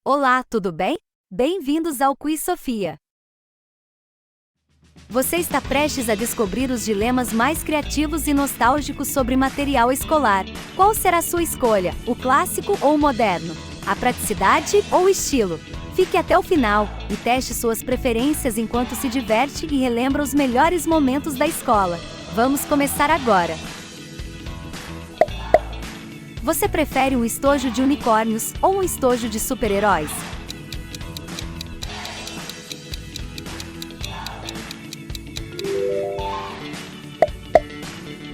Olá, tudo bem? Bem-vindos ao Quiz Sofia. Você está prestes a descobrir os dilemas mais criativos e nostálgicos sobre material escolar. Qual será sua escolha, o clássico ou o moderno? A praticidade ou o estilo? Fique até o final e teste suas preferências enquanto se diverte e relembra os melhores momentos da escola. Vamos começar agora! Você prefere um estojo de unicórnios ou um estojo de super-heróis?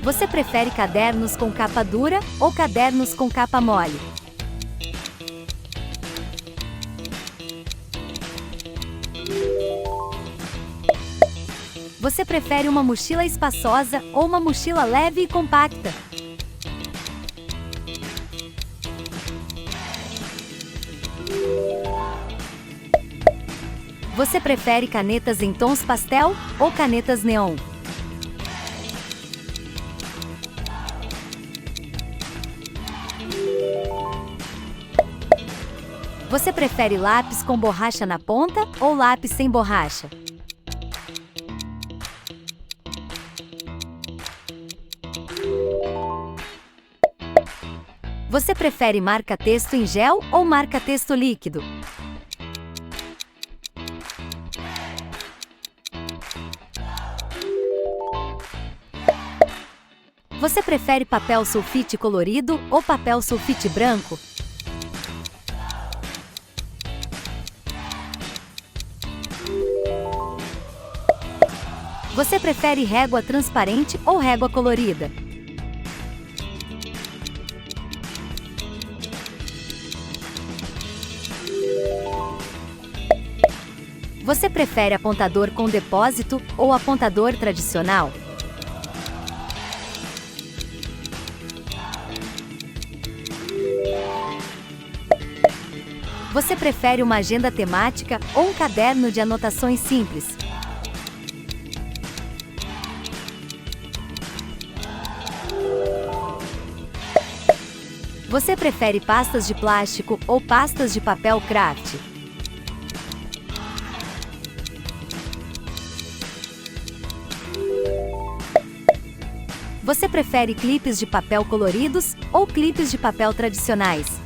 Você prefere cadernos com capa dura ou cadernos com capa mole? Você prefere uma mochila espaçosa ou uma mochila leve e compacta? Você prefere canetas em tons pastel ou canetas neon? Você prefere lápis com borracha na ponta ou lápis sem borracha? Você prefere marca-texto em gel ou marca-texto líquido? Você prefere papel sulfite colorido ou papel sulfite branco? Você prefere régua transparente ou régua colorida? Você prefere apontador com depósito ou apontador tradicional? Você prefere uma agenda temática ou um caderno de anotações simples? Você prefere pastas de plástico ou pastas de papel craft? Você prefere clipes de papel coloridos ou clipes de papel tradicionais?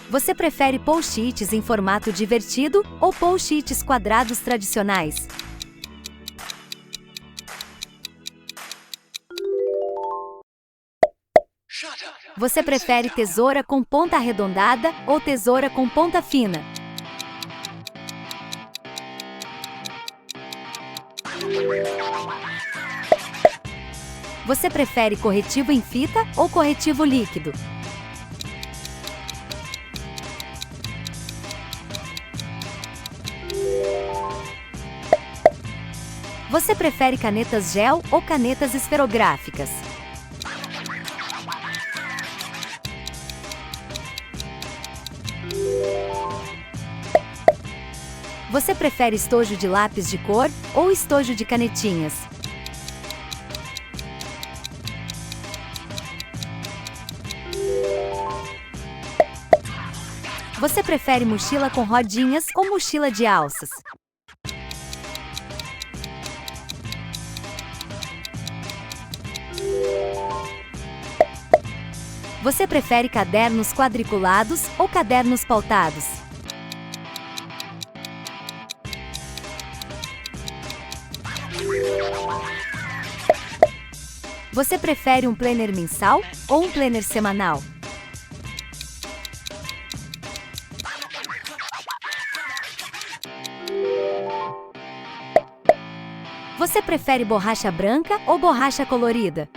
Você prefere post-its em formato divertido ou post-its quadrados tradicionais? Você prefere tesoura com ponta arredondada ou tesoura com ponta fina? Você prefere corretivo em fita ou corretivo líquido? Você prefere canetas gel ou canetas esferográficas? Você prefere estojo de lápis de cor ou estojo de canetinhas? Você prefere mochila com rodinhas ou mochila de alças? Você prefere cadernos quadriculados ou cadernos pautados? Você prefere um planner mensal ou um planner semanal? Você prefere borracha branca ou borracha colorida?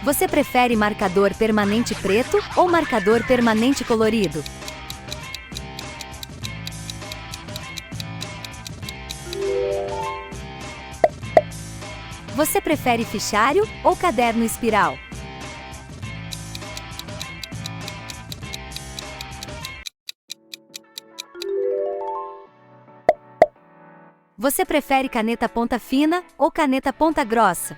Você prefere marcador permanente preto ou marcador permanente colorido? Você prefere fichário ou caderno espiral? Você prefere caneta ponta fina ou caneta ponta grossa?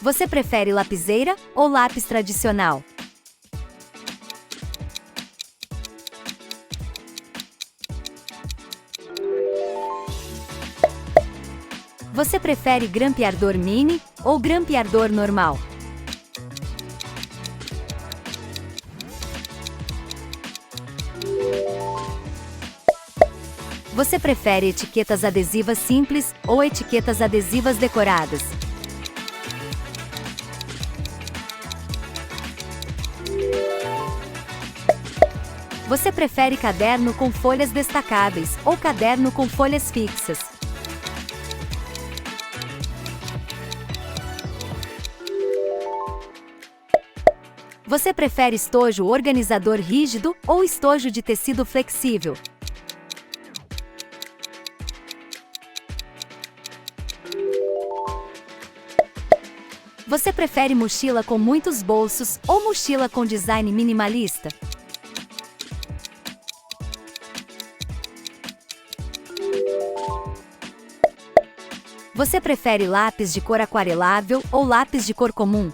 Você prefere lapiseira ou lápis tradicional? Você prefere grampeador mini ou grampeador normal? Você prefere etiquetas adesivas simples ou etiquetas adesivas decoradas? Você prefere caderno com folhas destacáveis ou caderno com folhas fixas? Você prefere estojo organizador rígido ou estojo de tecido flexível? Você prefere mochila com muitos bolsos ou mochila com design minimalista? Você prefere lápis de cor aquarelável ou lápis de cor comum?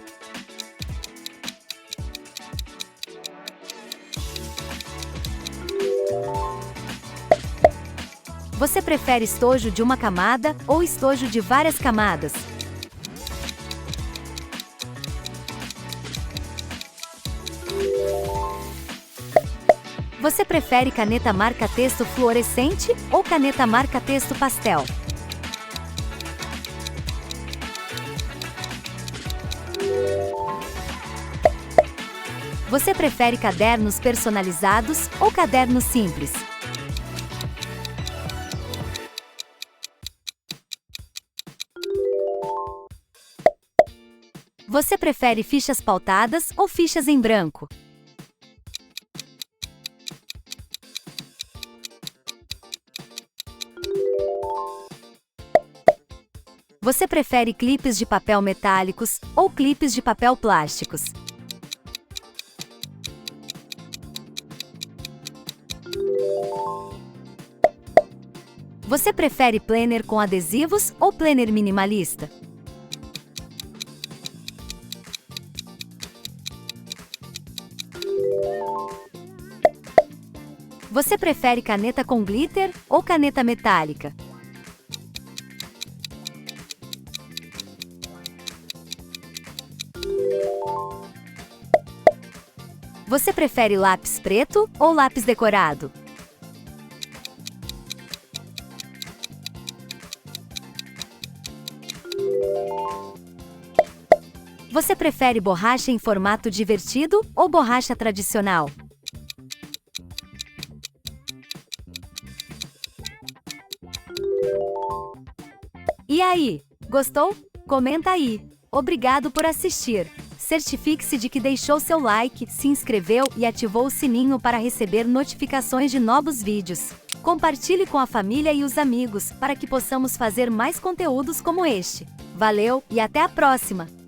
Você prefere estojo de uma camada ou estojo de várias camadas? Você prefere caneta marca-texto fluorescente ou caneta marca-texto pastel? Você prefere cadernos personalizados ou cadernos simples? Você prefere fichas pautadas ou fichas em branco? Você prefere clipes de papel metálicos ou clipes de papel plásticos? Você prefere planner com adesivos ou planner minimalista? Você prefere caneta com glitter ou caneta metálica? Você prefere lápis preto ou lápis decorado? Você prefere borracha em formato divertido ou borracha tradicional? E aí, gostou? Comenta aí! Obrigado por assistir! Certifique-se de que deixou seu like, se inscreveu e ativou o sininho para receber notificações de novos vídeos. Compartilhe com a família e os amigos para que possamos fazer mais conteúdos como este. Valeu e até a próxima!